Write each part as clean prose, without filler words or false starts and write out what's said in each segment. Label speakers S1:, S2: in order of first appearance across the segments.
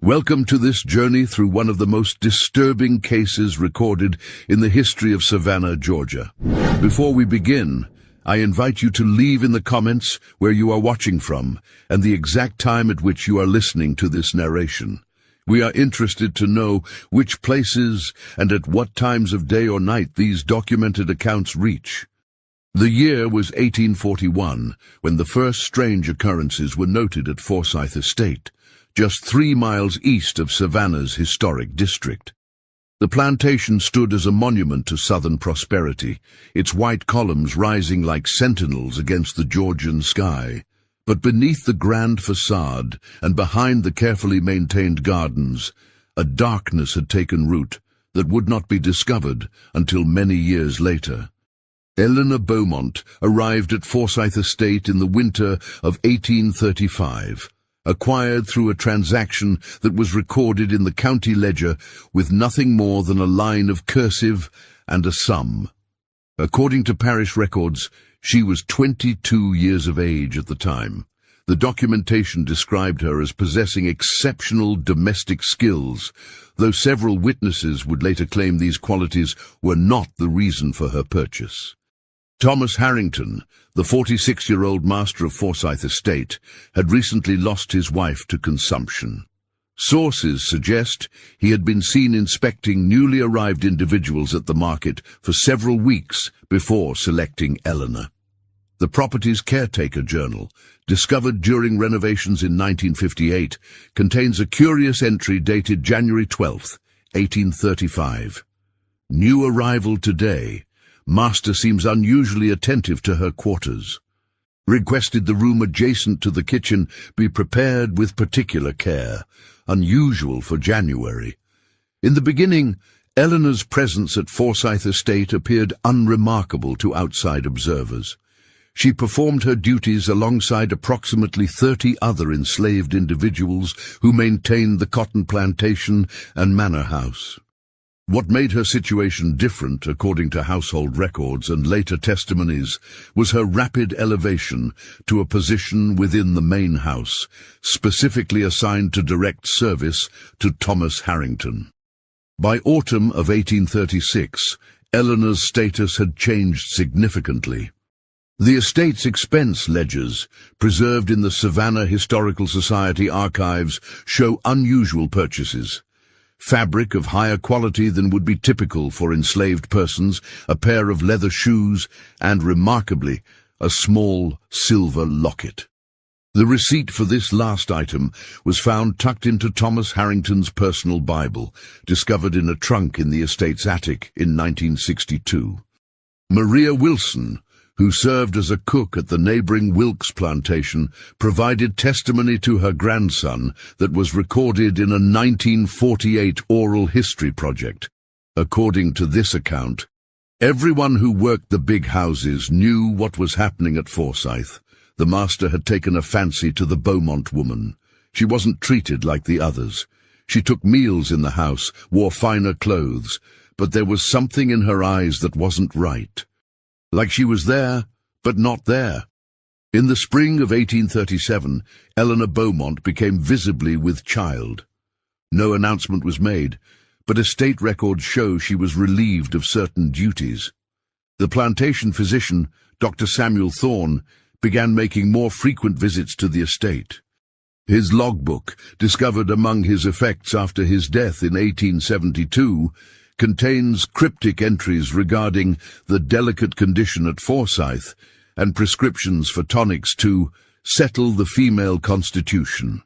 S1: Welcome to this journey through one of the most disturbing cases recorded in the history of Savannah, Georgia. Before we begin, I invite you to leave in the comments where you are watching from and the exact time at which you are listening to this narration. We are interested to know which places and at what times of day or night these documented accounts reach. The year was 1841, when the first strange occurrences were noted at Forsyth Estate, just 3 miles east of Savannah's historic district. The plantation stood as a monument to Southern prosperity, its white columns rising like sentinels against the Georgian sky. But beneath the grand facade and behind the carefully maintained gardens, a darkness had taken root that would not be discovered until many years later. Eleanor Beaumont arrived at Forsyth Estate in the winter of 1835. Acquired through a transaction that was recorded in the county ledger with nothing more than a line of cursive and a sum. According to parish records, she was 22 years of age at the time. The documentation described her as possessing exceptional domestic skills, though several witnesses would later claim these qualities were not the reason for her purchase. Thomas Harrington, the 46-year-old master of Forsyth Estate, had recently lost his wife to consumption. Sources suggest he had been seen inspecting newly arrived individuals at the market for several weeks before selecting Eleanor. The property's caretaker journal, discovered during renovations in 1958, contains a curious entry dated January 12, 1835. New arrival today. Master seems unusually attentive to her quarters. Requested the room adjacent to the kitchen be prepared with particular care. Unusual for January. In the beginning, Eleanor's presence at Forsyth Estate appeared unremarkable to outside observers. She performed her duties alongside approximately 30 other enslaved individuals who maintained the cotton plantation and manor house. What made her situation different, according to household records and later testimonies, was her rapid elevation to a position within the main house, specifically assigned to direct service to Thomas Harrington. By autumn of 1836, Eleanor's status had changed significantly. The estate's expense ledgers, preserved in the Savannah Historical Society archives, show unusual purchases. Fabric of higher quality than would be typical for enslaved persons, a pair of leather shoes, and, remarkably, a small silver locket. The receipt for this last item was found tucked into Thomas Harrington's personal Bible, discovered in a trunk in the estate's attic in 1962. Maria Wilson, who served as a cook at the neighboring Wilkes plantation, provided testimony to her grandson that was recorded in a 1948 oral history project. According to this account, everyone who worked the big houses knew what was happening at Forsyth. The master had taken a fancy to the Beaumont woman. She wasn't treated like the others. She took meals in the house, wore finer clothes, but there was something in her eyes that wasn't right. Like she was there, but not there. In the spring of 1837, Eleanor Beaumont became visibly with child. No announcement was made, but estate records show she was relieved of certain duties. The plantation physician, Dr. Samuel Thorne, began making more frequent visits to the estate. His logbook, discovered among his effects after his death in 1872, contains cryptic entries regarding the delicate condition at Forsyth and prescriptions for tonics to settle the female constitution.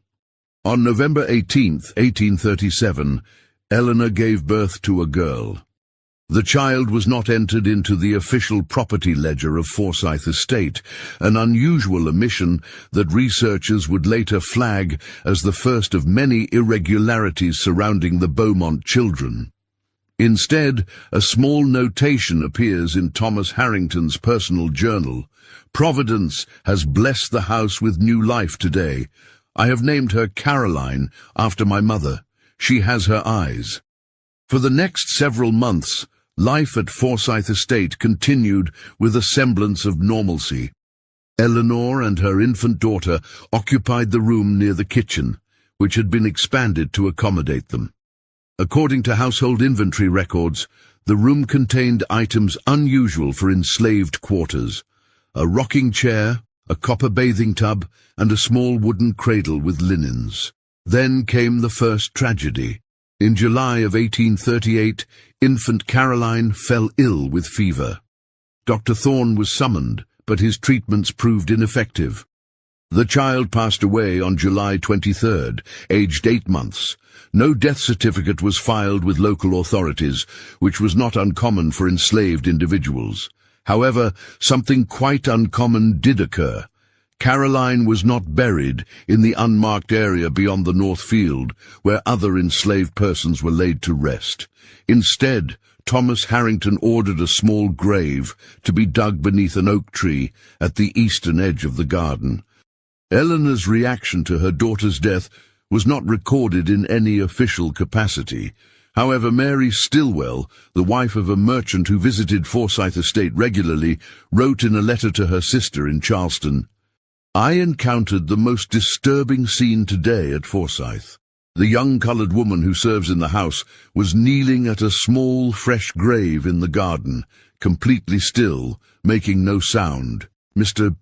S1: On November 18, 1837, Eleanor gave birth to a girl. The child was not entered into the official property ledger of Forsyth Estate, an unusual omission that researchers would later flag as the first of many irregularities surrounding the Beaumont children. Instead, a small notation appears in Thomas Harrington's personal journal. Providence has blessed the house with new life today. I have named her Caroline after my mother. She has her eyes. For the next several months, life at Forsyth Estate continued with a semblance of normalcy. Eleanor and her infant daughter occupied the room near the kitchen, which had been expanded to accommodate them. According to household inventory records, the room contained items unusual for enslaved quarters: a rocking chair, a copper bathing tub, and a small wooden cradle with linens. Then came the first tragedy. In July of 1838, infant Caroline fell ill with fever. Dr. Thorne was summoned, but his treatments proved ineffective. The child passed away on July 23rd, aged 8 months. No death certificate was filed with local authorities, which was not uncommon for enslaved individuals. However, something quite uncommon did occur. Caroline was not buried in the unmarked area beyond the North Field, where other enslaved persons were laid to rest. Instead, Thomas Harrington ordered a small grave to be dug beneath an oak tree at the eastern edge of the garden. Eleanor's reaction to her daughter's death was not recorded in any official capacity. However, Mary Stilwell, the wife of a merchant who visited Forsyth Estate regularly, wrote in a letter to her sister in Charleston, "I encountered the most disturbing scene today at Forsyth. The young colored woman who serves in the house was kneeling at a small, fresh grave in the garden, completely still, making no sound. Mr.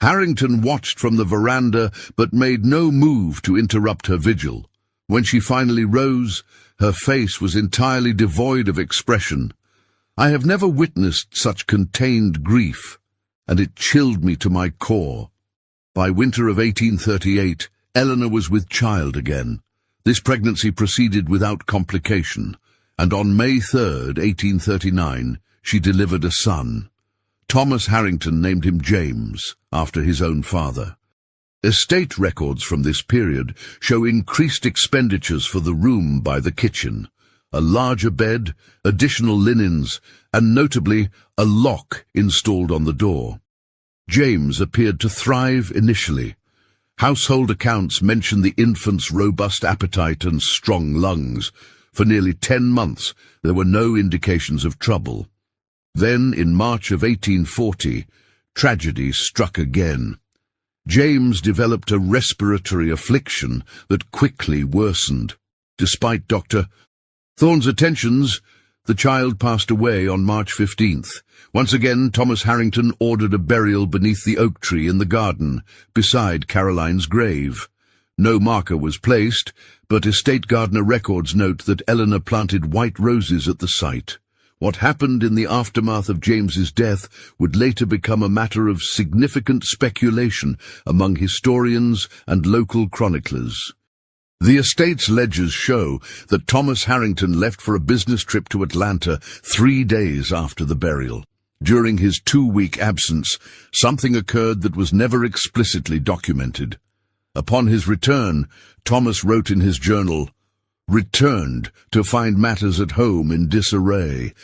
S1: Harrington watched from the veranda but made no move to interrupt her vigil. When she finally rose, her face was entirely devoid of expression. I have never witnessed such contained grief, and it chilled me to my core." By winter of 1838, Eleanor was with child again. This pregnancy proceeded without complication, and on May 3rd, 1839, she delivered a son. Thomas Harrington named him James, after his own father. Estate records from this period show increased expenditures for the room by the kitchen, a larger bed, additional linens, and notably a lock installed on the door. James appeared to thrive initially. Household accounts mention the infant's robust appetite and strong lungs. For nearly 10 months, there were no indications of trouble. Then, in March of 1840, tragedy struck again. James developed a respiratory affliction that quickly worsened. Despite Dr. Thorne's attentions, the child passed away on March 15th. Once again, Thomas Harrington ordered a burial beneath the oak tree in the garden, beside Caroline's grave. No marker was placed, but estate gardener records note that Eleanor planted white roses at the site. What happened in the aftermath of James's death would later become a matter of significant speculation among historians and local chroniclers. The estate's ledgers show that Thomas Harrington left for a business trip to Atlanta 3 days after the burial. During his 2-week absence, something occurred that was never explicitly documented. Upon his return, Thomas wrote in his journal, "Returned to find matters at home in disarray.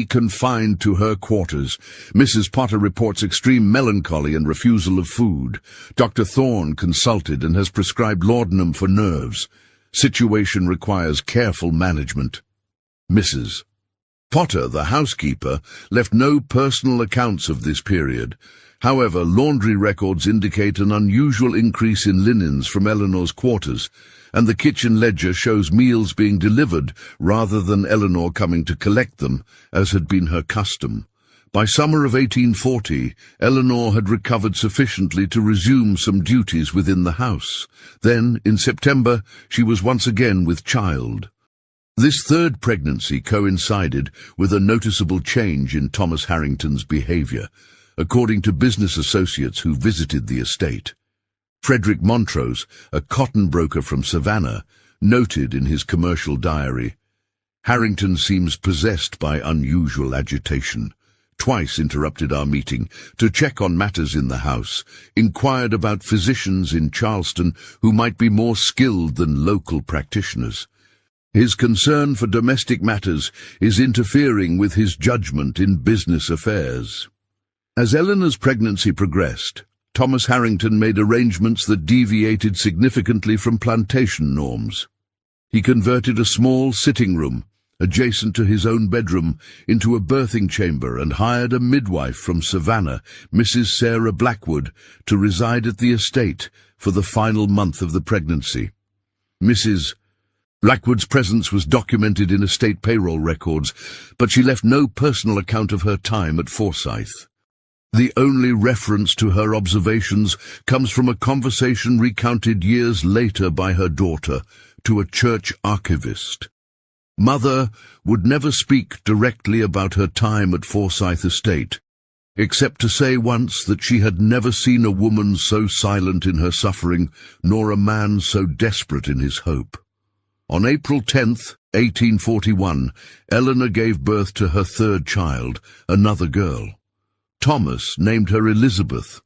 S1: Confined to her quarters. Mrs. Potter reports extreme melancholy and refusal of food. Dr. Thorne consulted and has prescribed laudanum for nerves. Situation requires careful management." Mrs. Potter, the housekeeper, left no personal accounts of this period. However, laundry records indicate an unusual increase in linens from Eleanor's quarters, and the kitchen ledger shows meals being delivered rather than Eleanor coming to collect them, as had been her custom. By summer of 1840, Eleanor had recovered sufficiently to resume some duties within the house. Then, in September, she was once again with child. This third pregnancy coincided with a noticeable change in Thomas Harrington's behavior, according to business associates who visited the estate. Frederick Montrose, a cotton broker from Savannah, noted in his commercial diary, "Harrington seems possessed by unusual agitation. Twice interrupted our meeting to check on matters in the house, inquired about physicians in Charleston who might be more skilled than local practitioners. His concern for domestic matters is interfering with his judgment in business affairs." As Eleanor's pregnancy progressed, Thomas Harrington made arrangements that deviated significantly from plantation norms. He converted a small sitting room, adjacent to his own bedroom, into a birthing chamber and hired a midwife from Savannah, Mrs. Sarah Blackwood, to reside at the estate for the final month of the pregnancy. Mrs. Blackwood's presence was documented in estate payroll records, but she left no personal account of her time at Forsyth. The only reference to her observations comes from a conversation recounted years later by her daughter to a church archivist. Mother would never speak directly about her time at Forsyth Estate, except to say once that she had never seen a woman so silent in her suffering, nor a man so desperate in his hope. On April 10th, 1841, Eleanor gave birth to her third child, another girl. Thomas named her Elizabeth.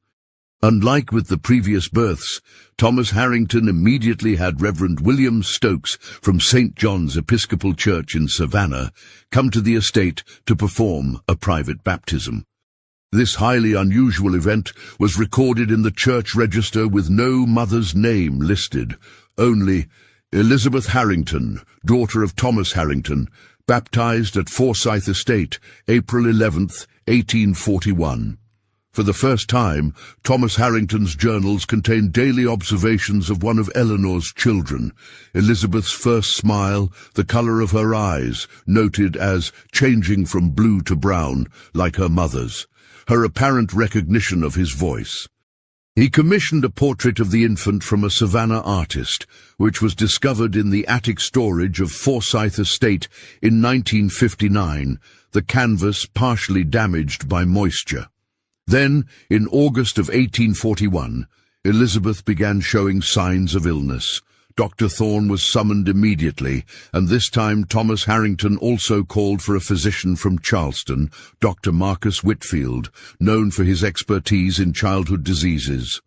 S1: Unlike with the previous births, Thomas Harrington immediately had Reverend William Stokes from St. John's Episcopal Church in Savannah come to the estate to perform a private baptism. This highly unusual event was recorded in the church register with no mother's name listed, only Elizabeth Harrington, daughter of Thomas Harrington, baptized at Forsyth Estate, April 11th, 1841. For the first time, Thomas Harrington's journals contained daily observations of one of Eleanor's children. Elizabeth's first smile, the color of her eyes, noted as changing from blue to brown, like her mother's. Her apparent recognition of his voice. He commissioned a portrait of the infant from a Savannah artist, which was discovered in the attic storage of Forsyth Estate in 1959, the canvas partially damaged by moisture. Then, in August of 1841, Elizabeth began showing signs of illness. Dr. Thorne was summoned immediately, and this time Thomas Harrington also called for a physician from Charleston, Dr. Marcus Whitfield, known for his expertise in childhood diseases.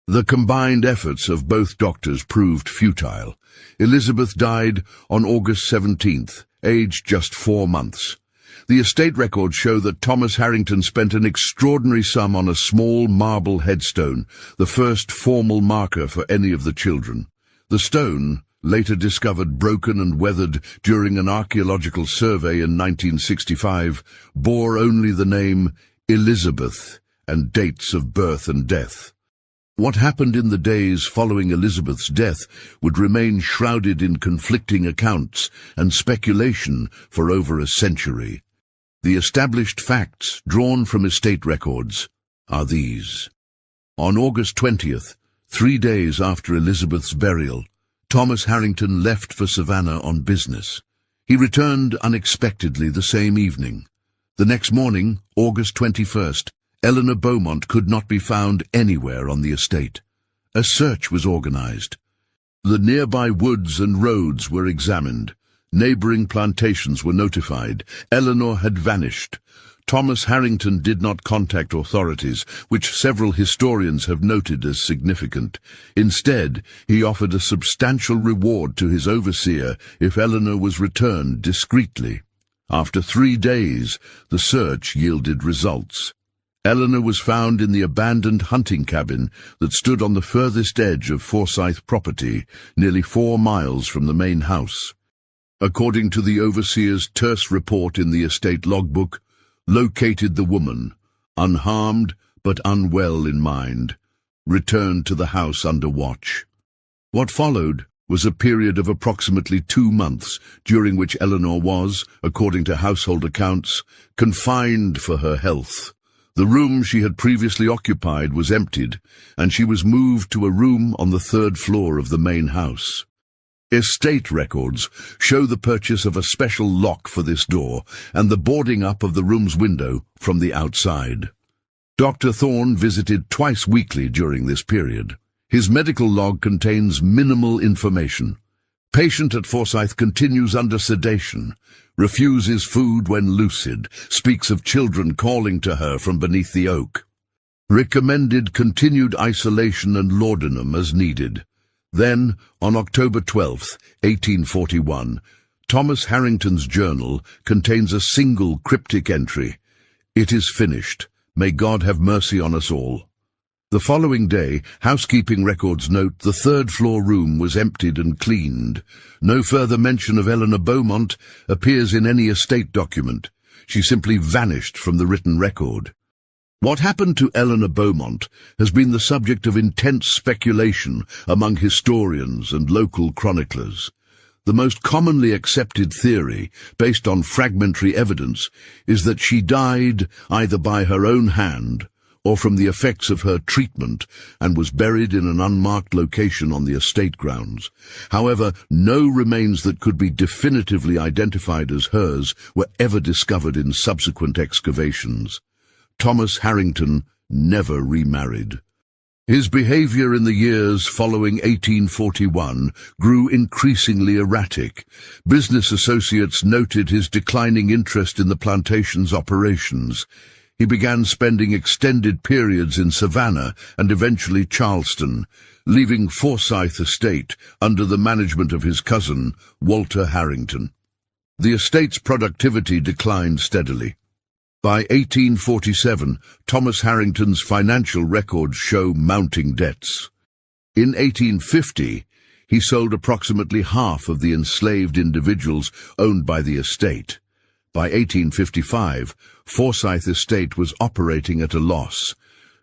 S1: The combined efforts of both doctors proved futile. Elizabeth died on August 17th, aged just 4 months. The estate records show that Thomas Harrington spent an extraordinary sum on a small marble headstone, the first formal marker for any of the children. The stone, later discovered broken and weathered during an archaeological survey in 1965, bore only the name Elizabeth and dates of birth and death. What happened in the days following Elizabeth's death would remain shrouded in conflicting accounts and speculation for over a century. The established facts drawn from estate records are these. On August 20th, 3 days after Elizabeth's burial, Thomas Harrington left for Savannah on business. He returned unexpectedly the same evening. The next morning, August 21st, Eleanor Beaumont could not be found anywhere on the estate. A search was organized. The nearby woods and roads were examined. Neighboring plantations were notified. Eleanor had vanished. Thomas Harrington did not contact authorities, which several historians have noted as significant. Instead, he offered a substantial reward to his overseer if Eleanor was returned discreetly. After 3 days, the search yielded results. Eleanor was found in the abandoned hunting cabin that stood on the furthest edge of Forsyth property, nearly 4 miles from the main house. According to the overseer's terse report in the estate logbook, located the woman, unharmed but unwell in mind, returned to the house under watch. What followed was a period of approximately 2 months, during which Eleanor was, according to household accounts, confined for her health. The room she had previously occupied was emptied, and she was moved to a room on the 3rd floor of the main house. Estate records show the purchase of a special lock for this door and the boarding up of the room's window from the outside. Dr. Thorne visited twice weekly during this period. His medical log contains minimal information. Patient at Forsyth continues under sedation, refuses food when lucid, speaks of children calling to her from beneath the oak. Recommended continued isolation and laudanum as needed. Then, on October 12th, 1841, Thomas Harrington's journal contains a single cryptic entry. "It is finished. May God have mercy on us all." The following day, housekeeping records note the 3rd floor room was emptied and cleaned. No further mention of Eleanor Beaumont appears in any estate document. She simply vanished from the written record. What happened to Eleanor Beaumont has been the subject of intense speculation among historians and local chroniclers. The most commonly accepted theory, based on fragmentary evidence, is that she died either by her own hand or from the effects of her treatment and was buried in an unmarked location on the estate grounds. However, no remains that could be definitively identified as hers were ever discovered in subsequent excavations. Thomas Harrington never remarried. His behavior in the years following 1841 grew increasingly erratic. Business associates noted his declining interest in the plantation's operations. He began spending extended periods in Savannah and eventually Charleston, leaving Forsyth Estate under the management of his cousin, Walter Harrington. The estate's productivity declined steadily. By 1847, Thomas Harrington's financial records show mounting debts. In 1850, he sold approximately half of the enslaved individuals owned by the estate. By 1855, Forsyth Estate was operating at a loss.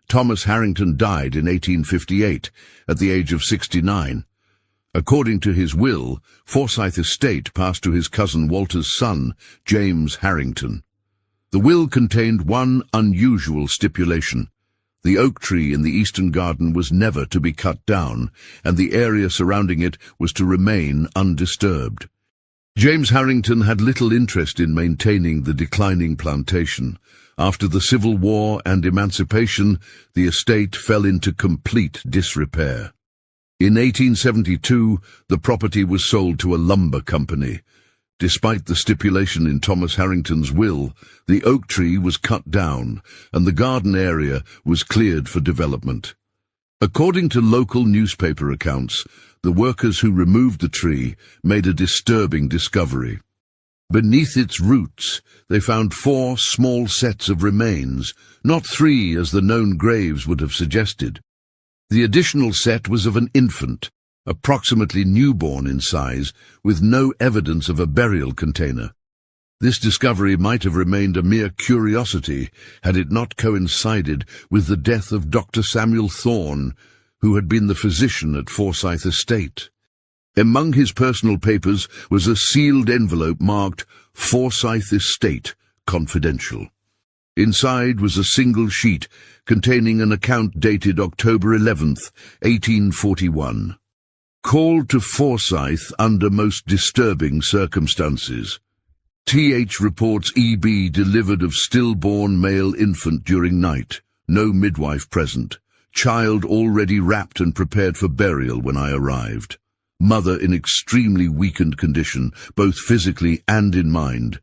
S1: Thomas Harrington died in 1858, at the age of 69. According to his will, Forsyth Estate passed to his cousin Walter's son, James Harrington. The will contained one unusual stipulation. The oak tree in the eastern garden was never to be cut down, and the area surrounding it was to remain undisturbed. James Harrington had little interest in maintaining the declining plantation. After the Civil War and emancipation, the estate fell into complete disrepair. In 1872, the property was sold to a lumber company. Despite the stipulation in Thomas Harrington's will, the oak tree was cut down, and the garden area was cleared for development. According to local newspaper accounts, the workers who removed the tree made a disturbing discovery. Beneath its roots, they found 4 small sets of remains, not 3 as the known graves would have suggested. The additional set was of an infant, approximately newborn in size, with no evidence of a burial container. This discovery might have remained a mere curiosity had it not coincided with the death of Dr. Samuel Thorne, who had been the physician at Forsyth Estate. Among his personal papers was a sealed envelope marked Forsyth Estate, Confidential. Inside was a single sheet containing an account dated October 11th, 1841. Called to Forsyth under most disturbing circumstances. Th reports E.B. delivered of stillborn male infant during night, no midwife present. Child already wrapped and prepared for burial when I arrived. Mother in extremely weakened condition, both physically and in mind.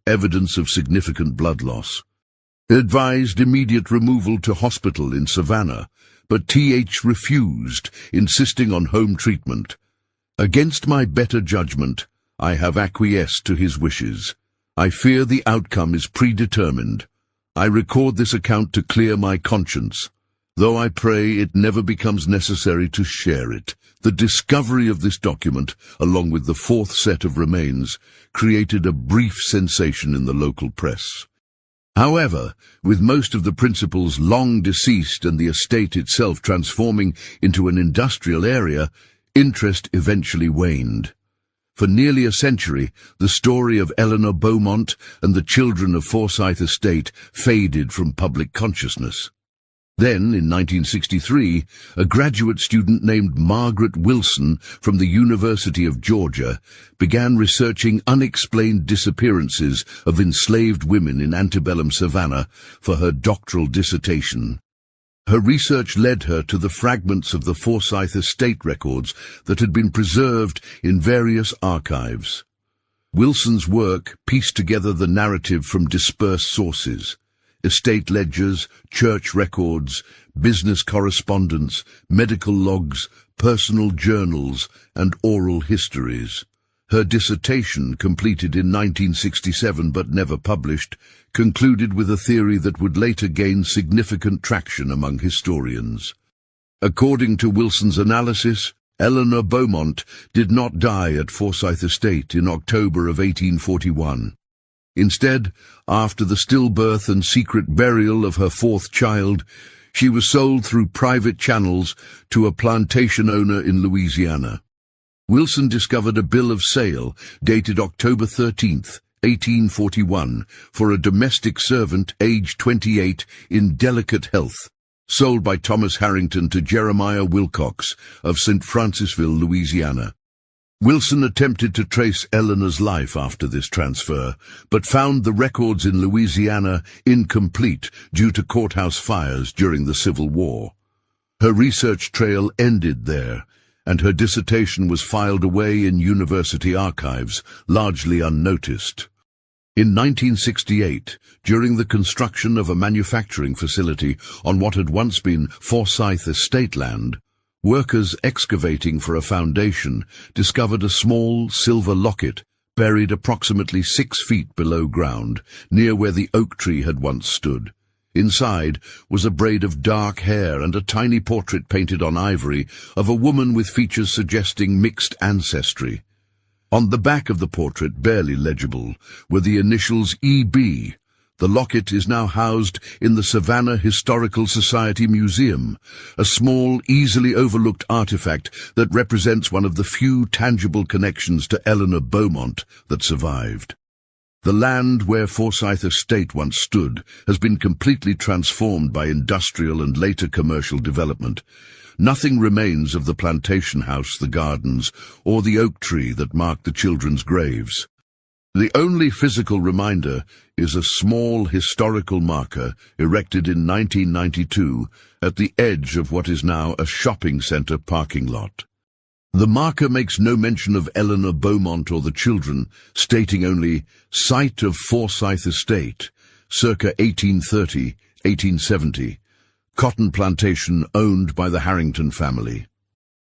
S1: Evidence of significant blood loss. Advised immediate removal to hospital in Savannah, but Th refused, insisting on home treatment. Against my better judgment, I have acquiesced to his wishes. I fear the outcome is predetermined. I record this account to clear my conscience, though I pray it never becomes necessary to share it. The discovery of this document, along with the 4th set of remains, created a brief sensation in the local press. However, with most of the principals long deceased and the estate itself transforming into an industrial area, interest eventually waned. For nearly a century, the story of Eleanor Beaumont and the children of Forsyth Estate faded from public consciousness. Then, in 1963, a graduate student named Margaret Wilson from the University of Georgia began researching unexplained disappearances of enslaved women in antebellum Savannah for her doctoral dissertation. Her research led her to the fragments of the Forsyth Estate records that had been preserved in various archives. Wilson's work pieced together the narrative from dispersed sources: estate ledgers, church records, business correspondence, medical logs, personal journals, and oral histories. Her dissertation, completed in 1967 but never published, concluded with a theory that would later gain significant traction among historians. According to Wilson's analysis, Eleanor Beaumont did not die at Forsyth Estate in October of 1841. Instead, after the stillbirth and secret burial of her fourth child, she was sold through private channels to a plantation owner in Louisiana. Wilson discovered a bill of sale dated October 13th, 1841, for a domestic servant aged 28 in delicate health, sold by Thomas Harrington to Jeremiah Wilcox of St. Francisville, Louisiana. Wilson attempted to trace Eleanor's life after this transfer, but found the records in Louisiana incomplete due to courthouse fires during the Civil War. Her research trail ended there, and her dissertation was filed away in university archives, largely unnoticed. In 1968, during the construction of a manufacturing facility on what had once been Forsyth estate land, workers excavating for a foundation discovered a small silver locket buried approximately 6 feet below ground, near where the oak tree had once stood. Inside was a braid of dark hair and a tiny portrait painted on ivory of a woman with features suggesting mixed ancestry. On the back of the portrait, barely legible, were the initials E.B. The locket is now housed in the Savannah Historical Society Museum, a small, easily overlooked artifact that represents one of the few tangible connections to Eleanor Beaumont that survived. The land where Forsyth Estate once stood has been completely transformed by industrial and later commercial development. Nothing remains of the plantation house, the gardens, or the oak tree that marked the children's graves. The only physical reminder is a small historical marker erected in 1992 at the edge of what is now a shopping center parking lot. The marker makes no mention of Eleanor Beaumont or the children, stating only, "Site of Forsyth Estate, circa 1830-1870, cotton plantation owned by the Harrington family."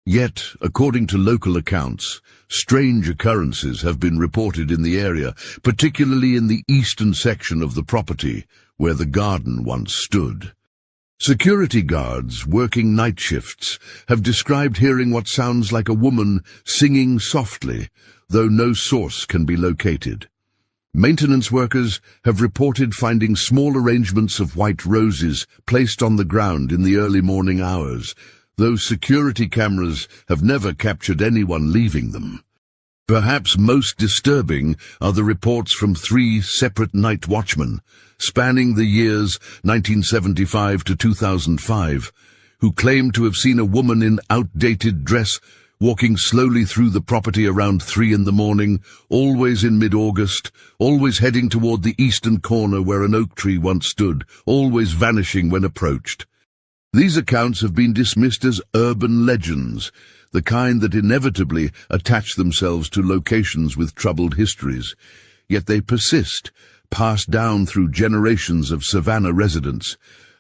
S1: Yet, according to local accounts, strange occurrences have been reported in the area, particularly in the eastern section of the property, where the garden once stood. Security guards working night shifts have described hearing what sounds like a woman singing softly, though no source can be located. Maintenance workers have reported finding small arrangements of white roses placed on the ground in the early morning hours, though security cameras have never captured anyone leaving them. Perhaps most disturbing are the reports from 3 separate night watchmen, spanning the years 1975 to 2005, who claim to have seen a woman in outdated dress walking slowly through the property around 3 in the morning, always in mid-August, always heading toward the eastern corner where an oak tree once stood, always vanishing when approached. These accounts have been dismissed as urban legends, the kind that inevitably attach themselves to locations with troubled histories. Yet they persist, passed down through generations of Savannah residents,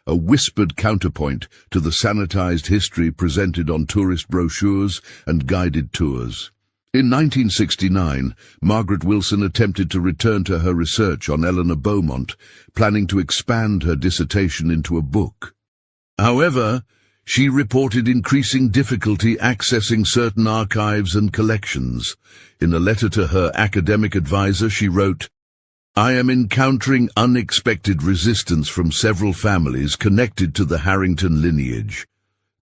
S1: a whispered counterpoint to the sanitized history presented on tourist brochures and guided tours. In 1969, Margaret Wilson attempted to return to her research on Eleanor Beaumont, planning to expand her dissertation into a book. However, she reported increasing difficulty accessing certain archives and collections. In a letter to her academic advisor, she wrote, "I am encountering unexpected resistance from several families connected to the Harrington lineage.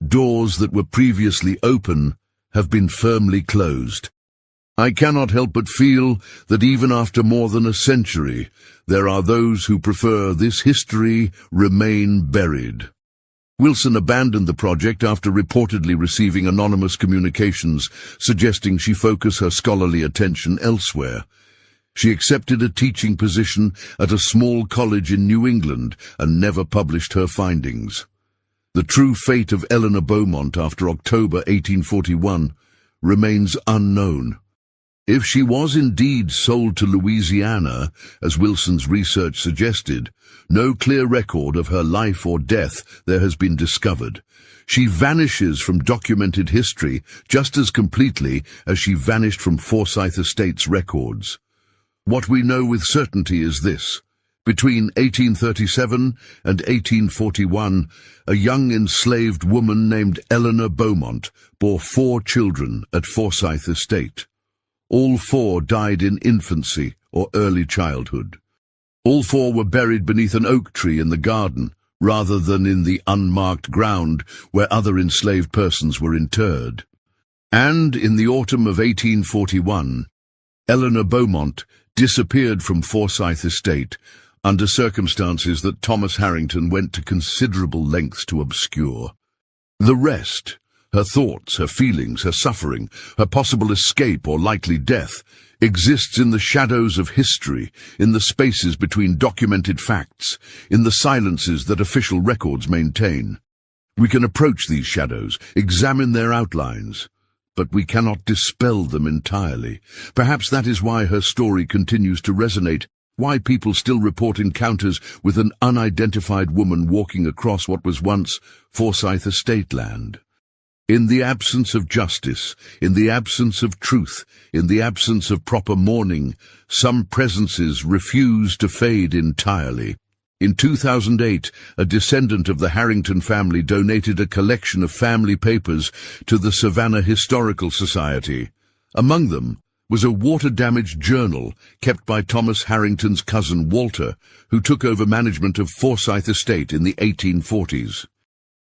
S1: Doors that were previously open have been firmly closed. I cannot help but feel that even after more than a century, there are those who prefer this history remain buried." Wilson abandoned the project after reportedly receiving anonymous communications suggesting she focus her scholarly attention elsewhere. She accepted a teaching position at a small college in New England and never published her findings. The true fate of Eleanor Beaumont after October 1841 remains unknown. If she was indeed sold to Louisiana, as Wilson's research suggested, no clear record of her life or death there has been discovered. She vanishes from documented history just as completely as she vanished from Forsyth Estate's records. What we know with certainty is this. Between 1837 and 1841, a young enslaved woman named Eleanor Beaumont bore 4 children at Forsyth Estate. All 4 died in infancy or early childhood. All four were buried beneath an oak tree in the garden, rather than in the unmarked ground where other enslaved persons were interred. And in the autumn of 1841, Eleanor Beaumont disappeared from Forsyth Estate under circumstances that Thomas Harrington went to considerable lengths to obscure. The rest, her thoughts, her feelings, her suffering, her possible escape or likely death, exists in the shadows of history, in the spaces between documented facts, in the silences that official records maintain. We can approach these shadows, examine their outlines, but we cannot dispel them entirely. Perhaps that is why her story continues to resonate, why people still report encounters with an unidentified woman walking across what was once Forsyth Estate land. In the absence of justice, in the absence of truth, in the absence of proper mourning, some presences refuse to fade entirely. In 2008, a descendant of the Harrington family donated a collection of family papers to the Savannah Historical Society. Among them was a water-damaged journal kept by Thomas Harrington's cousin Walter, who took over management of Forsyth Estate in the 1840s.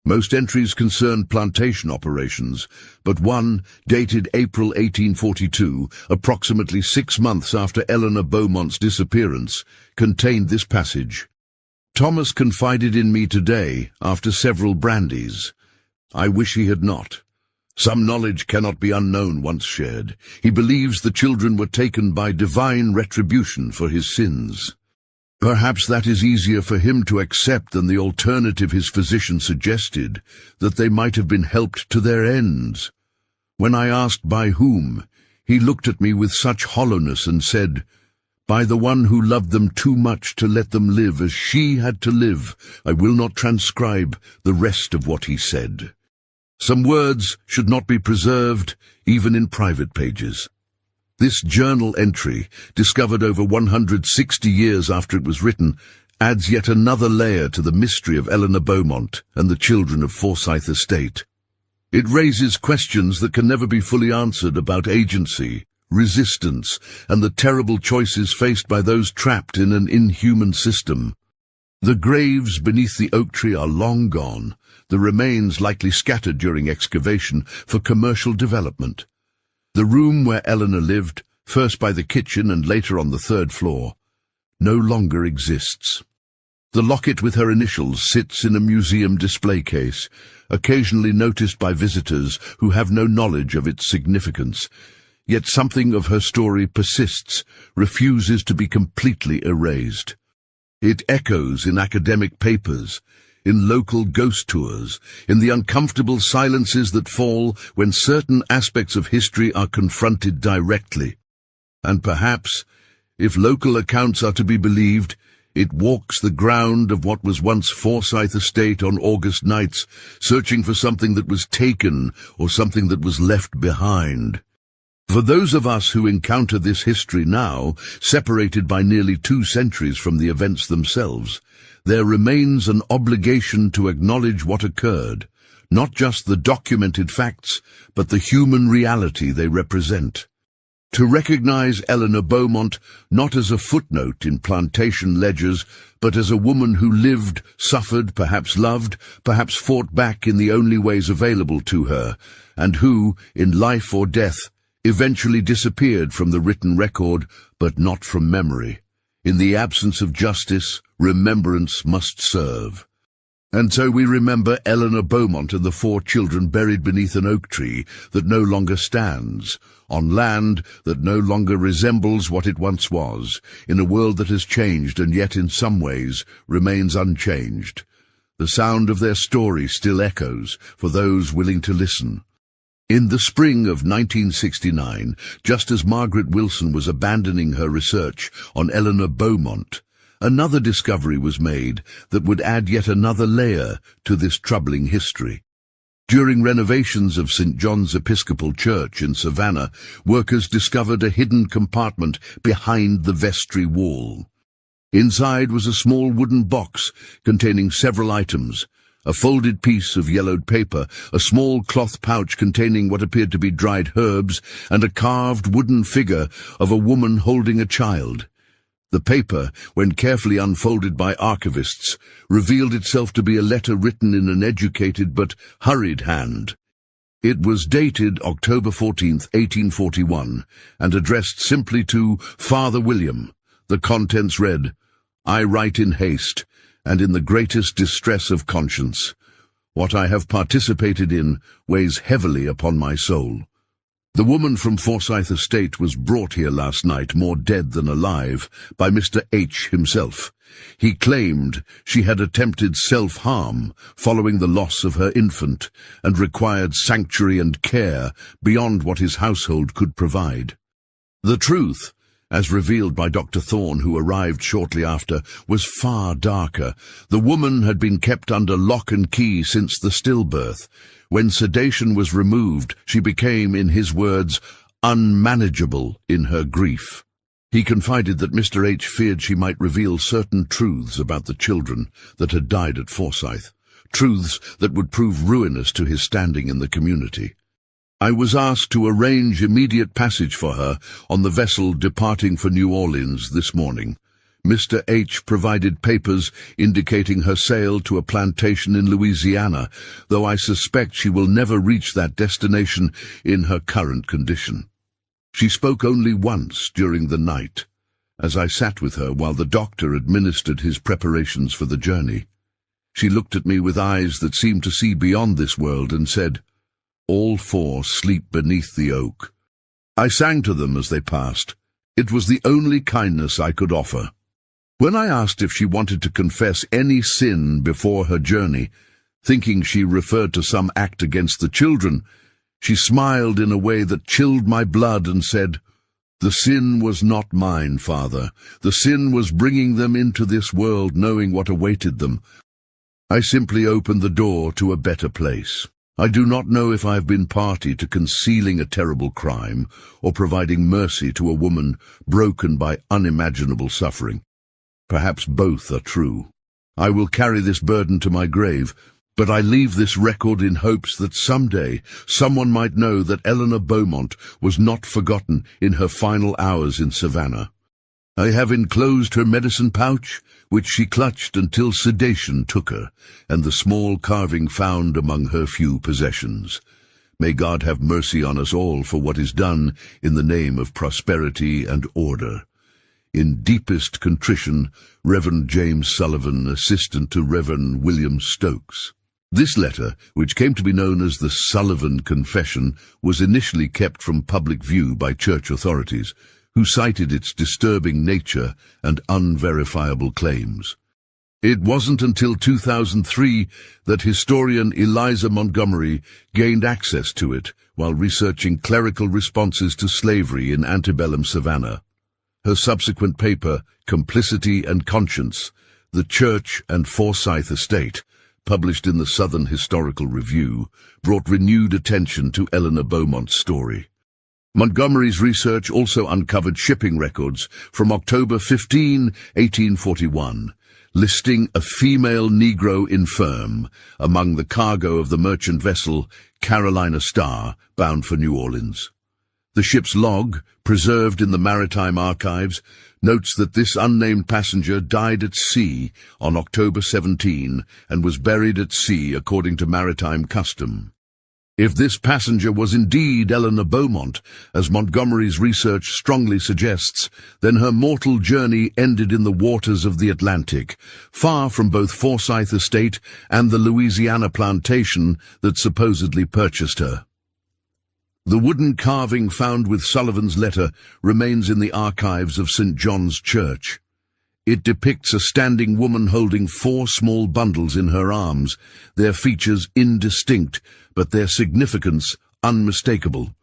S1: Most entries concerned plantation operations, but one, dated April 1842, approximately 6 months after Eleanor Beaumont's disappearance, contained this passage. "Thomas confided in me today after several brandies. I wish he had not. Some knowledge cannot be unknown once shared. He believes the children were taken by divine retribution for his sins. Perhaps that is easier for him to accept than the alternative his physician suggested, that they might have been helped to their ends. When I asked by whom, he looked at me with such hollowness and said, 'By the one who loved them too much to let them live as she had to live.' I will not transcribe the rest of what he said. Some words should not be preserved, even in private pages. This journal entry, discovered over 160 years after it was written, adds yet another layer to the mystery of Eleanor Beaumont and the children of Forsyth Estate. It raises questions that can never be fully answered about agency, resistance, and the terrible choices faced by those trapped in an inhuman system. The graves beneath the oak tree are long gone, the remains likely scattered during excavation for commercial development. The room where Eleanor lived, first by the kitchen and later on the 3rd floor, no longer exists. The locket with her initials sits in a museum display case, occasionally noticed by visitors who have no knowledge of its significance. Yet something of her story persists, refuses to be completely erased. It echoes in academic papers, in local ghost tours, in the uncomfortable silences that fall when certain aspects of history are confronted directly. And perhaps, if local accounts are to be believed, it walks the ground of what was once Forsyth Estate on August nights, searching for something that was taken or something that was left behind. For those of us who encounter this history now, separated by nearly 2 centuries from the events themselves, there remains an obligation to acknowledge what occurred, not just the documented facts, but the human reality they represent. To recognize Eleanor Beaumont not as a footnote in plantation ledgers, but as a woman who lived, suffered, perhaps loved, perhaps fought back in the only ways available to her, and who, in life or death, eventually disappeared from the written record, but not from memory. In the absence of justice, remembrance must serve. And so we remember Eleanor Beaumont and the 4 children buried beneath an oak tree that no longer stands, on land that no longer resembles what it once was, in a world that has changed and yet in some ways remains unchanged. The sound of their story still echoes for those willing to listen. In the spring of 1969, just as Margaret Wilson was abandoning her research on Eleanor Beaumont, another discovery was made that would add yet another layer to this troubling history. During renovations of St. John's Episcopal Church in Savannah, workers discovered a hidden compartment behind the vestry wall. Inside was a small wooden box containing several items: a folded piece of yellowed paper, a small cloth pouch containing what appeared to be dried herbs, and a carved wooden figure of a woman holding a child. The paper, when carefully unfolded by archivists, revealed itself to be a letter written in an educated but hurried hand. It was dated October 14th, 1841, and addressed simply to Father William. The contents read, "I write in haste, and in the greatest distress of conscience. What I have participated in weighs heavily upon my soul. The woman from Forsyth Estate was brought here last night, more dead than alive, by Mr. H. himself. He claimed she had attempted self-harm following the loss of her infant, and required sanctuary and care beyond what his household could provide. The truth, as revealed by Dr. Thorne, who arrived shortly after, was far darker. The woman had been kept under lock and key since the stillbirth. When sedation was removed, she became, in his words, unmanageable in her grief. He confided that Mr. H. feared she might reveal certain truths about the children that had died at Forsyth, truths that would prove ruinous to his standing in the community. I was asked to arrange immediate passage for her on the vessel departing for New Orleans this morning. Mr. H. provided papers indicating her sail to a plantation in Louisiana, though I suspect she will never reach that destination in her current condition. She spoke only once during the night, as I sat with her while the doctor administered his preparations for the journey. She looked at me with eyes that seemed to see beyond this world and said, "All four sleep beneath the oak." I sang to them as they passed. It was the only kindness I could offer. When I asked if she wanted to confess any sin before her journey, thinking she referred to some act against the children, she smiled in a way that chilled my blood and said, "The sin was not mine, Father. The sin was bringing them into this world knowing what awaited them. I simply opened the door to a better place. I do not know if I have been party to concealing a terrible crime or providing mercy to a woman broken by unimaginable suffering. Perhaps both are true. I will carry this burden to my grave, but I leave this record in hopes that someday someone might know that Eleanor Beaumont was not forgotten in her final hours in Savannah. I have enclosed her medicine pouch, which she clutched until sedation took her, and the small carving found among her few possessions. May God have mercy on us all for what is done in the name of prosperity and order. In deepest contrition, Reverend James Sullivan, assistant to Reverend William Stokes. This letter, which came to be known as the Sullivan Confession, was initially kept from public view by church authorities, who cited its disturbing nature and unverifiable claims. It wasn't until 2003 that historian Eliza Montgomery gained access to it while researching clerical responses to slavery in antebellum Savannah. Her subsequent paper, Complicity and Conscience, The Church and Forsyth Estate, published in the Southern Historical Review, brought renewed attention to Eleanor Beaumont's story. Montgomery's research also uncovered shipping records from October 15, 1841, listing a female Negro infirm among the cargo of the merchant vessel Carolina Star, bound for New Orleans. The ship's log, preserved in the Maritime Archives, notes that this unnamed passenger died at sea on October 17 and was buried at sea according to maritime custom. If this passenger was indeed Eleanor Beaumont, as Montgomery's research strongly suggests, then her mortal journey ended in the waters of the Atlantic, far from both Forsyth Estate and the Louisiana plantation that supposedly purchased her. The wooden carving found with Sullivan's letter remains in the archives of St. John's Church. It depicts a standing woman holding 4 small bundles in her arms, their features indistinct, but their significance unmistakable.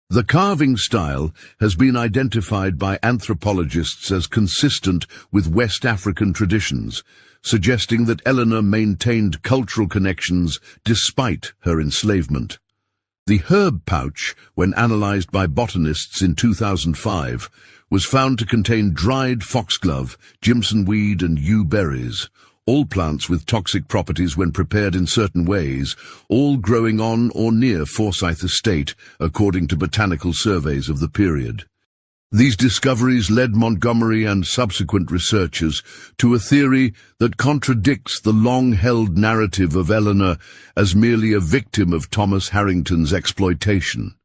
S1: The carving style has been identified by anthropologists as consistent with West African traditions, suggesting that Eleanor maintained cultural connections despite her enslavement. The herb pouch, when analyzed by botanists in 2005, was found to contain dried foxglove, Jimson weed and yew berries, all plants with toxic properties when prepared in certain ways, all growing on or near Forsyth Estate, according to botanical surveys of the period. These discoveries led Montgomery and subsequent researchers to a theory that contradicts the long-held narrative of Eleanor as merely a victim of Thomas Harrington's exploitation.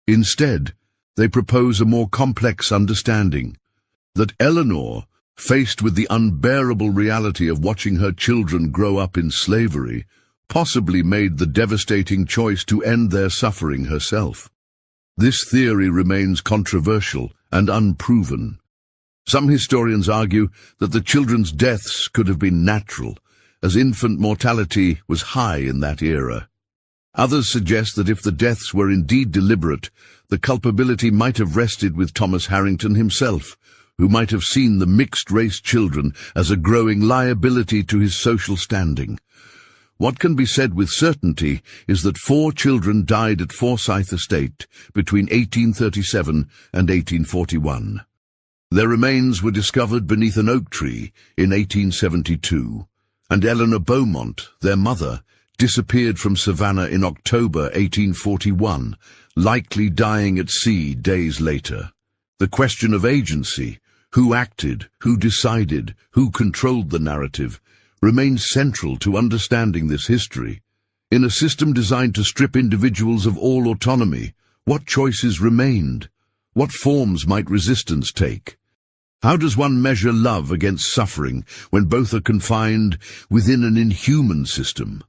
S1: Instead, they propose a more complex understanding, that Eleanor, faced with the unbearable reality of watching her children grow up in slavery, possibly made the devastating choice to end their suffering herself. This theory remains controversial and unproven. Some historians argue that the children's deaths could have been natural, as infant mortality was high in that era. Others suggest that if the deaths were indeed deliberate, the culpability might have rested with Thomas Harrington himself, who might have seen the mixed-race children as a growing liability to his social standing. What can be said with certainty is that 4 children died at Forsyth Estate between 1837 and 1841. Their remains were discovered beneath an oak tree in 1872, and Eleanor Beaumont, their mother, disappeared from Savannah in October 1841, likely dying at sea days later. The question of agency, who acted, who decided, who controlled the narrative, remains central to understanding this history. In a system designed to strip individuals of all autonomy, what choices remained? What forms might resistance take? How does one measure love against suffering when both are confined within an inhuman system?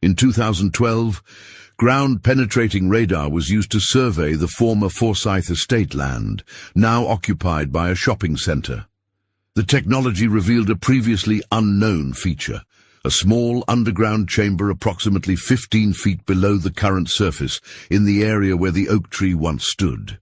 S1: In 2012, ground-penetrating radar was used to survey the former Forsyth Estate land, now occupied by a shopping center. The technology revealed a previously unknown feature, a small underground chamber approximately 15 feet below the current surface in the area where the oak tree once stood.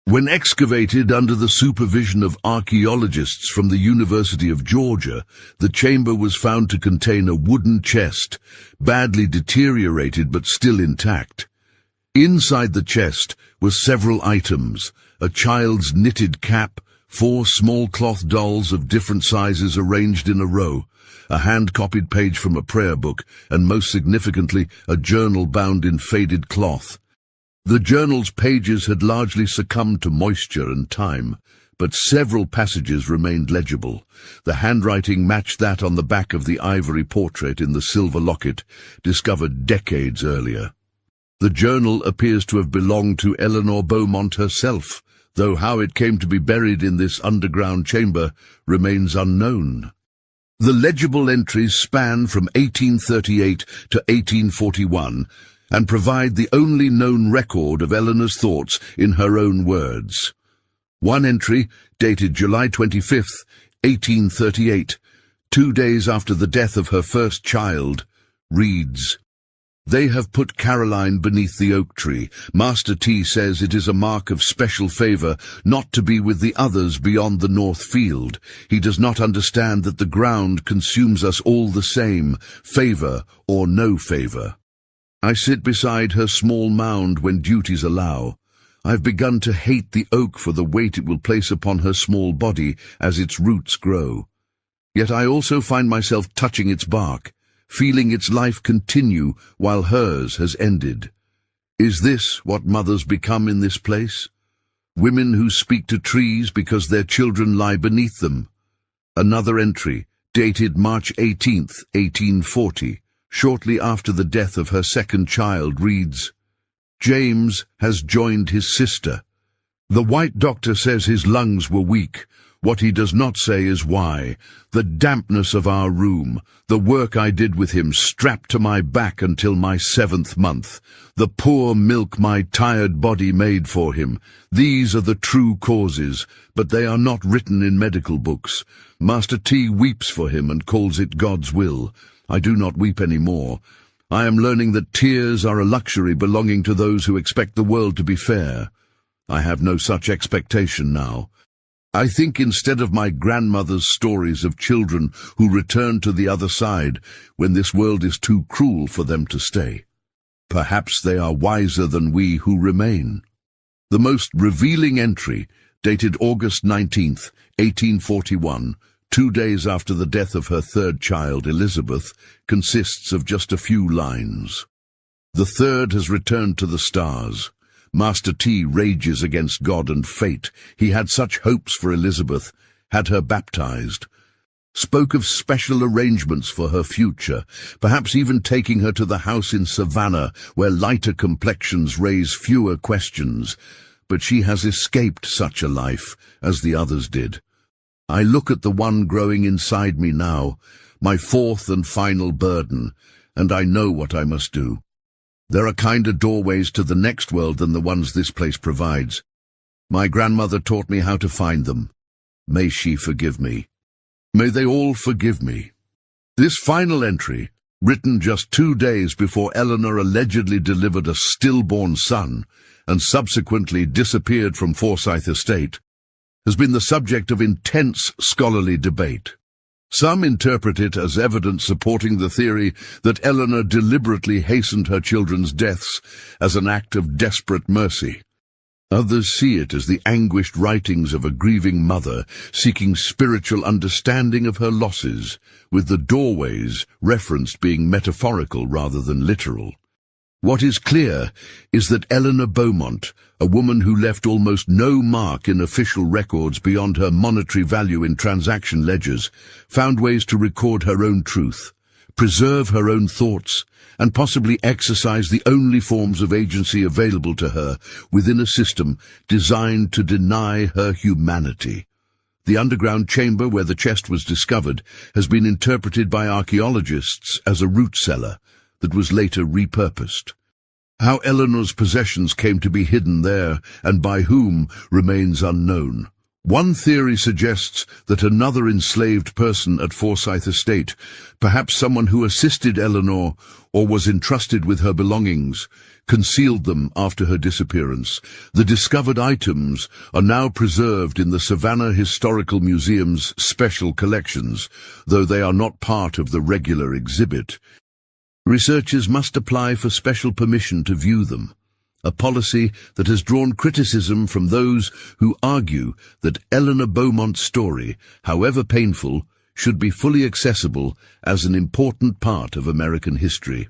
S1: When excavated under the supervision of archaeologists from the University of Georgia, the chamber was found to contain a wooden chest, badly deteriorated but still intact. Inside the chest were several items: a child's knitted cap, 4 small cloth dolls of different sizes arranged in a row, a hand-copied page from a prayer book, and most significantly, a journal bound in faded cloth. The journal's pages had largely succumbed to moisture and time, but several passages remained legible. The handwriting matched that on the back of the ivory portrait in the silver locket, discovered decades earlier. The journal appears to have belonged to Eleanor Beaumont herself, though how it came to be buried in this underground chamber remains unknown. The legible entries span from 1838 to 1841 and provide the only known record of Eleanor's thoughts in her own words. One entry, dated July 25, 1838, 2 days after the death of her first child, reads, "They have put Caroline beneath the oak tree. Master T says it is a mark of special favor not to be with the others beyond the north field. He does not understand that the ground consumes us all the same, favor or no favor. I sit beside her small mound when duties allow. I've begun to hate the oak for the weight it will place upon her small body as its roots grow. Yet I also find myself touching its bark, feeling its life continue while hers has ended. Is this what mothers become in this place? Women who speak to trees because their children lie beneath them." Another entry, dated March 18, 1840, shortly after the death of her second child, reads, "James has joined his sister. The white doctor says his lungs were weak. What he does not say is why. The dampness of our room, the work I did with him strapped to my back until my 7th month, the poor milk my tired body made for him. These are the true causes, but they are not written in medical books. Master T weeps for him and calls it God's will. I do not weep any more. I am learning that tears are a luxury belonging to those who expect the world to be fair. I have no such expectation now. I think instead of my grandmother's stories of children who return to the other side when this world is too cruel for them to stay. Perhaps they are wiser than we who remain." The most revealing entry, dated August 19, 1841, 2 days after the death of her third child, Elizabeth, consists of just a few lines. "The third has returned to the stars. Master T rages against God and fate. He had such hopes for Elizabeth, had her baptized, spoke of special arrangements for her future, perhaps even taking her to the house in Savannah, where lighter complexions raise fewer questions. But she has escaped such a life, as the others did. I look at the one growing inside me now, my fourth and final burden, and I know what I must do. There are kinder doorways to the next world than the ones this place provides. My grandmother taught me how to find them. May she forgive me. May they all forgive me. This final entry, written just 2 days before Eleanor allegedly delivered a stillborn son and subsequently disappeared from Forsyth Estate, has been the subject of intense scholarly debate. Some interpret it as evidence supporting the theory that Eleanor deliberately hastened her children's deaths as an act of desperate mercy. Others see it as the anguished writings of a grieving mother seeking spiritual understanding of her losses, with the doorways referenced being metaphorical rather than literal. What is clear is that Eleanor Beaumont, a woman who left almost no mark in official records beyond her monetary value in transaction ledgers, found ways to record her own truth, preserve her own thoughts, and possibly exercise the only forms of agency available to her within a system designed to deny her humanity. The underground chamber where the chest was discovered has been interpreted by archaeologists as a root cellar that was later repurposed. How Eleanor's possessions came to be hidden there, and by whom, remains unknown. One theory suggests that another enslaved person at Forsyth Estate, perhaps someone who assisted Eleanor or was entrusted with her belongings, concealed them after her disappearance. The discovered items are now preserved in the Savannah Historical Museum's special collections, though they are not part of the regular exhibit. Researchers must apply for special permission to view them, a policy that has drawn criticism from those who argue that Eleanor Beaumont's story, however painful, should be fully accessible as an important part of American history.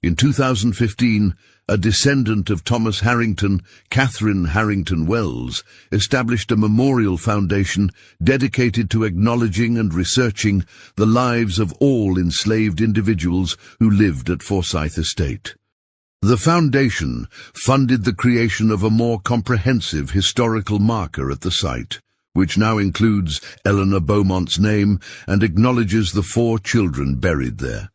S1: In 2015, a descendant of Thomas Harrington, Catherine Harrington Wells, established a memorial foundation dedicated to acknowledging and researching the lives of all enslaved individuals who lived at Forsyth Estate. The foundation funded the creation of a more comprehensive historical marker at the site, which now includes Eleanor Beaumont's name and acknowledges the 4 children buried there.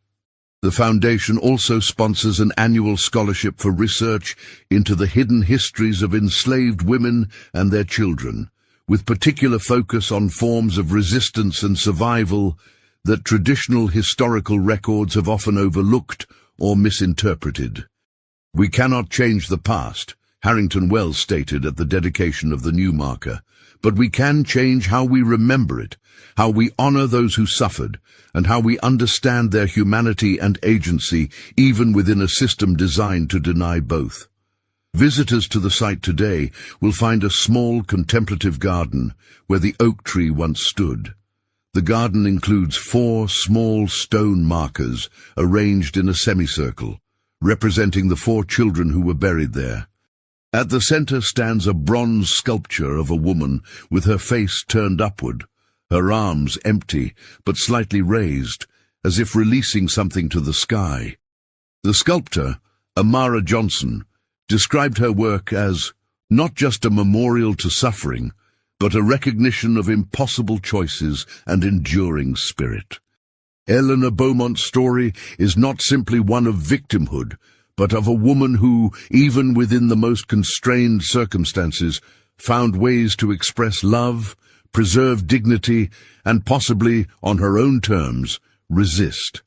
S1: The foundation also sponsors an annual scholarship for research into the hidden histories of enslaved women and their children, with particular focus on forms of resistance and survival that traditional historical records have often overlooked or misinterpreted. "We cannot change the past," Harrington Wells stated at the dedication of the new marker, "but we can change how we remember it, how we honor those who suffered, and how we understand their humanity and agency, even within a system designed to deny both." Visitors to the site today will find a small contemplative garden where the oak tree once stood. The garden includes 4 small stone markers arranged in a semicircle, representing the 4 children who were buried there. At the center stands a bronze sculpture of a woman with her face turned upward, her arms empty but slightly raised, as if releasing something to the sky. The sculptor, Amara Johnson, described her work as not just a memorial to suffering, but a recognition of impossible choices and enduring spirit. Eleanor Beaumont's story is not simply one of victimhood, but of a woman who, even within the most constrained circumstances, found ways to express love, preserve dignity, and possibly, on her own terms, resist.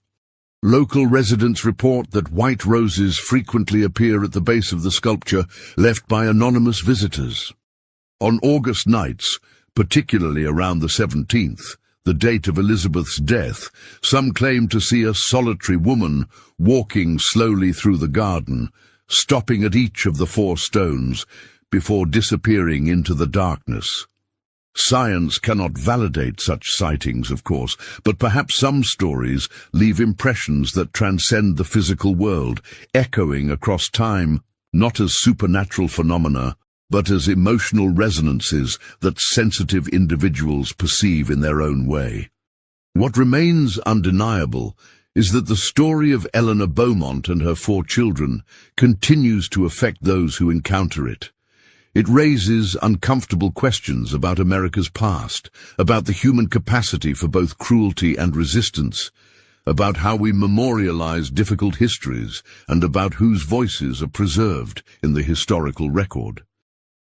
S1: Local residents report that white roses frequently appear at the base of the sculpture left by anonymous visitors. On August nights, particularly around the 17th, the date of Elizabeth's death, some claim to see a solitary woman walking slowly through the garden, stopping at each of the 4 stones before disappearing into the darkness. Science cannot validate such sightings, of course, but perhaps some stories leave impressions that transcend the physical world, echoing across time not as supernatural phenomena, but as emotional resonances that sensitive individuals perceive in their own way. What remains undeniable is that the story of Eleanor Beaumont and her 4 children continues to affect those who encounter it. It raises uncomfortable questions about America's past, about the human capacity for both cruelty and resistance, about how we memorialize difficult histories, and about whose voices are preserved in the historical record.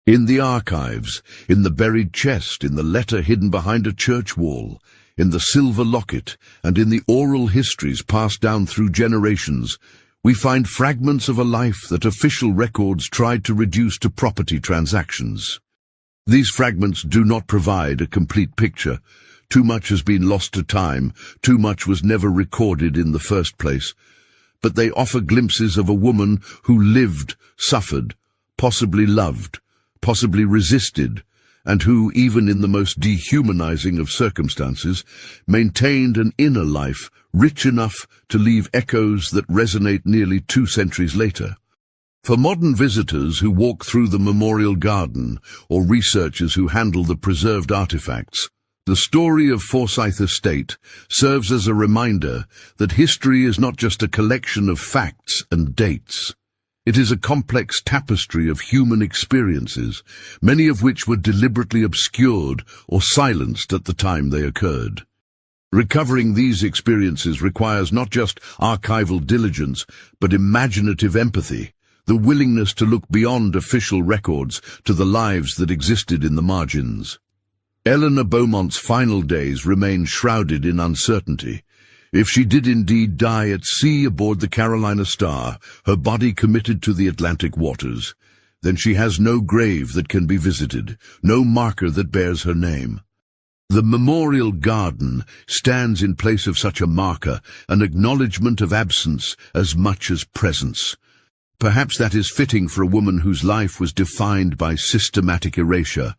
S1: In the archives, in the buried chest, in the letter hidden behind a church wall, in the silver locket, and in the oral histories passed down through generations, we find fragments of a life that official records tried to reduce to property transactions. These fragments do not provide a complete picture. Too much has been lost to time, too much was never recorded in the first place. But they offer glimpses of a woman who lived, suffered, possibly loved, possibly resisted, and who, even in the most dehumanizing of circumstances, maintained an inner life rich enough to leave echoes that resonate nearly 2 centuries later. For modern visitors who walk through the memorial garden, or researchers who handle the preserved artifacts, the story of Forsyth Estate serves as a reminder that history is not just a collection of facts and dates. It is a complex tapestry of human experiences, many of which were deliberately obscured or silenced at the time they occurred. Recovering these experiences requires not just archival diligence, but imaginative empathy, the willingness to look beyond official records to the lives that existed in the margins. Eleanor Beaumont's final days remain shrouded in uncertainty. If she did indeed die at sea aboard the Carolina Star, her body committed to the Atlantic waters, then she has no grave that can be visited, no marker that bears her name. The memorial garden stands in place of such a marker, an acknowledgement of absence as much as presence. Perhaps that is fitting for a woman whose life was defined by systematic erasure,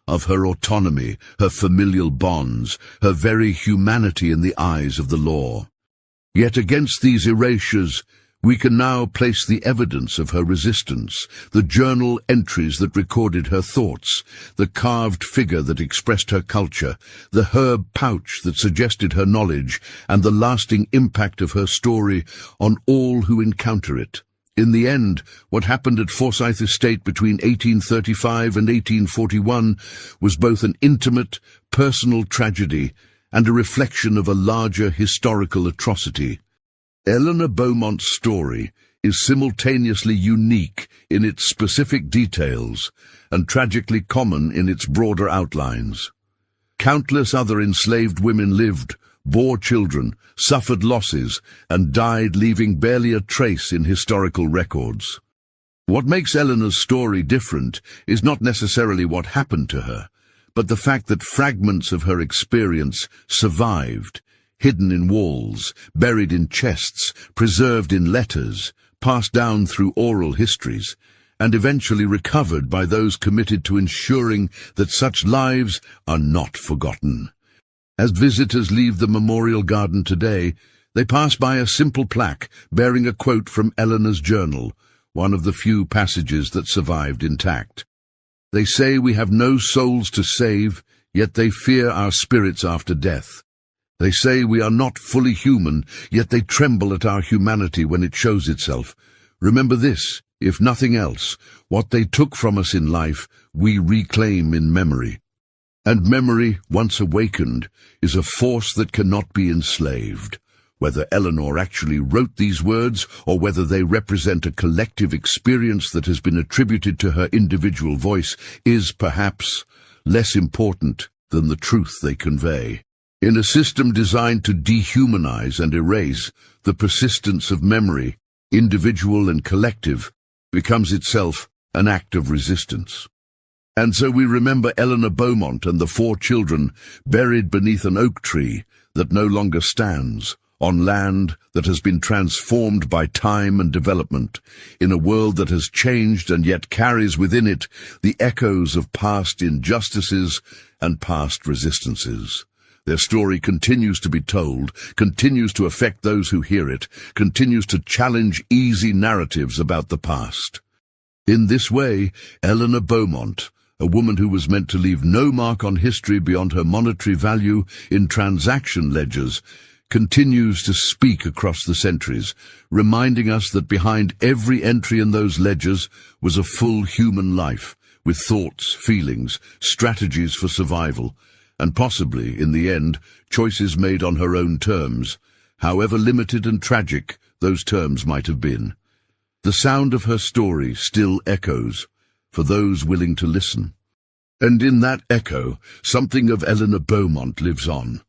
S1: of her autonomy, her familial bonds, her very humanity in the eyes of the law. Yet against these erasures, we can now place the evidence of her resistance, the journal entries that recorded her thoughts, the carved figure that expressed her culture, the herb pouch that suggested her knowledge, and the lasting impact of her story on all who encounter it. In the end, what happened at Forsyth Estate between 1835 and 1841 was both an intimate, personal tragedy and a reflection of a larger historical atrocity. Eleanor Beaumont's story is simultaneously unique in its specific details and tragically common in its broader outlines. Countless other enslaved women lived, bore children, suffered losses, and died, leaving barely a trace in historical records. What makes Eleanor's story different is not necessarily what happened to her, but the fact that fragments of her experience survived, hidden in walls, buried in chests, preserved in letters, passed down through oral histories, and eventually recovered by those committed to ensuring that such lives are not forgotten. As visitors leave the memorial garden today, they pass by a simple plaque bearing a quote from Eleanor's journal, one of the few passages that survived intact. They say we have no souls to save, yet they fear our spirits after death. They say we are not fully human, yet they tremble at our humanity when it shows itself. Remember this, if nothing else, what they took from us in life, we reclaim in memory. And memory, once awakened, is a force that cannot be enslaved. Whether Eleanor actually wrote these words, or whether they represent a collective experience that has been attributed to her individual voice, is perhaps less important than the truth they convey. In a system designed to dehumanize and erase, the persistence of memory, individual and collective, becomes itself an act of resistance. And so we remember Eleanor Beaumont and the 4 children buried beneath an oak tree that no longer stands, on land that has been transformed by time and development, in a world that has changed and yet carries within it the echoes of past injustices and past resistances. Their story continues to be told, continues to affect those who hear it, continues to challenge easy narratives about the past. In this way, Eleanor Beaumont, a woman who was meant to leave no mark on history beyond her monetary value in transaction ledgers, continues to speak across the centuries, reminding us that behind every entry in those ledgers was a full human life, with thoughts, feelings, strategies for survival, and possibly, in the end, choices made on her own terms, however limited and tragic those terms might have been. The sound of her story still echoes, for those willing to listen. And in that echo, something of Eleanor Beaumont lives on.